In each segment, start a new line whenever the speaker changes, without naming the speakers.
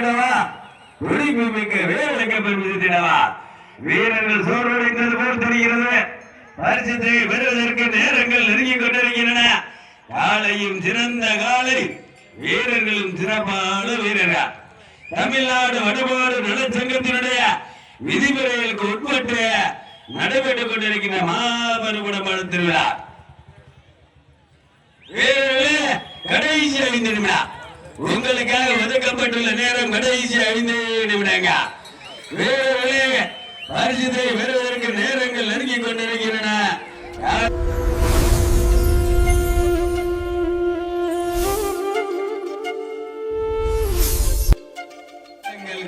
சேர்த்திடவா துடிப்பு மிக்க வீரர்களுக்கு பெருமை சேர்த்திடவா வீரர்கள் சோர்வடைந்தது போல் தெரிகிறது பரிசத்தை பெறுவதற்கு நேரங்கள் நெருங்கிக் கொண்டிருக்கின்றன காலையும் சிறந்த காலை வீரர்களும் சிறப்பான வீரர்கள் தமிழ்நாடு வடபாடு நலச்சங்கத்தினுடைய விதிமுறைகளுக்கு உட்பட்டு நடைபெற்றுக் கொண்டிருக்கின்ற மாபெரும் வடபாடு திருவிழா கடைசி 5 நிமிடம் உங்களுக்காக ஒதுக்கப்பட்டுள்ள நேரம் கடைசி 5 நிமிடங்க வீரர்களே பரிசுத்தை பெறுவதற்கு நேரங்கள் நெருங்கிக் கொண்டிருக்கின்றன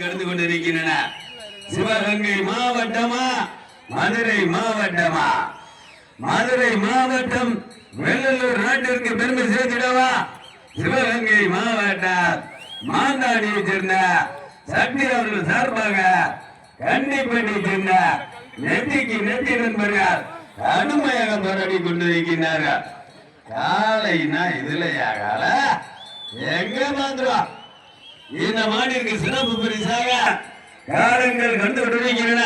கடந்து கொண்டிருக்கின்றன சிவகங்கை மாவட்டமா மதுரை மாவட்டமா மதுரை மாவட்டம் வெள்ளலூர் நாட்டிற்கு பெருமை சேர்த்திடவா சிவகங்கை மாவட்டம் மாந்தாடியை சேர்ந்த சக்தி அவர்கள் சார்பாக கண்டிப்பட்டி சேர்ந்த நெத்திக்கு நெத்தி நண்பர்கள் கடுமையாக போராடி கொண்டிருக்கின்றார்கள் காலைனா இதுலயா கால எங்க மாத்திரம் இந்த மாநிலக்கு சிறப்பு பரிசாக காலங்கள் கண்டு கொண்டிருக்கின்றன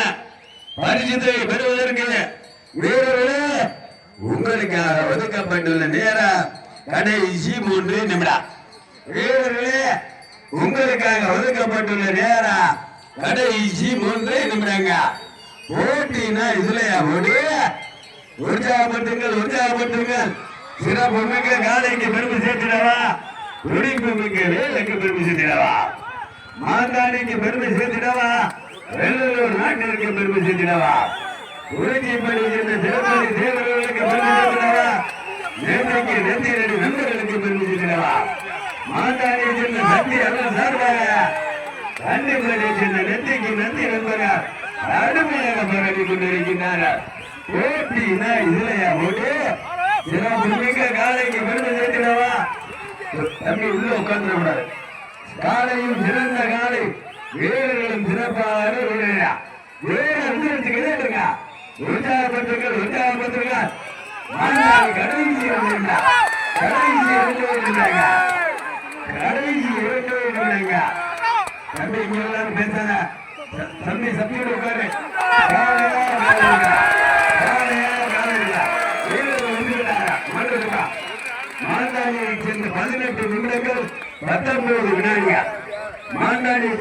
பரிசுத்தை பெறுவதற்கு வீரர்களே உங்களுக்காக ஒதுக்கப்பட்டுள்ள நேரம் கடைசி 3 நிமிடம் வீரர்களே உங்களுக்காக ஒதுக்கப்பட்டுள்ள நேரம் கடைசி 3 நிமிடங்க போட்டினா இதுலயா ஓடி உற்சாகப்பட்டுங்கள் சிறப்பு மிக்க காலைக்கு பெருமை சேர்த்திடவா துடிப்பு மிக்க வேலைக்கு பெருமை சேர்த்திடவா மாந்தாடிக்கு பெருமை சேர்த்திடவா வெள்ளலூர் நாட்டிற்கு பெருமை சேர்த்திடவா உறுதிப்படி என்ற சிறப்பாளி தேவர்களுக்கு பெருமை சேர்த்திடவா நேற்றைக்கு நெத்திரடி நண்பர்களுக்கு பெருமை சேர்த்திடவா மாந்தாடியை சேர்ந்த சக்தி அல்ல சார்பாக கண்டிப்படி சேர்ந்த நெத்திக்கு நந்தி நண்பர்கள் கடுமையாக போராடி கொண்டிருக்கின்றார்கள் போட்டினா இதுலயா போட்டு சிறப்பு மிக்க காலைக்கு பெருமை சேர்த்திடவா தம்பி உள்ள உட்கார்ந்து கூடாது காலையும் சிறந்த காலை வீரர்களும் சிறப்பான வீரரா வீரர்களுங்க உற்சாகப்பட்டுங்கள் கடைசி தம்பி இங்க எல்லாரும் பேசாத தம்பி சத்தியோட உட்காரு மாண்டாடியை சேர்ந்த 18 நிமிடங்கள் 19 வினாடிகள் மாண்டாடியை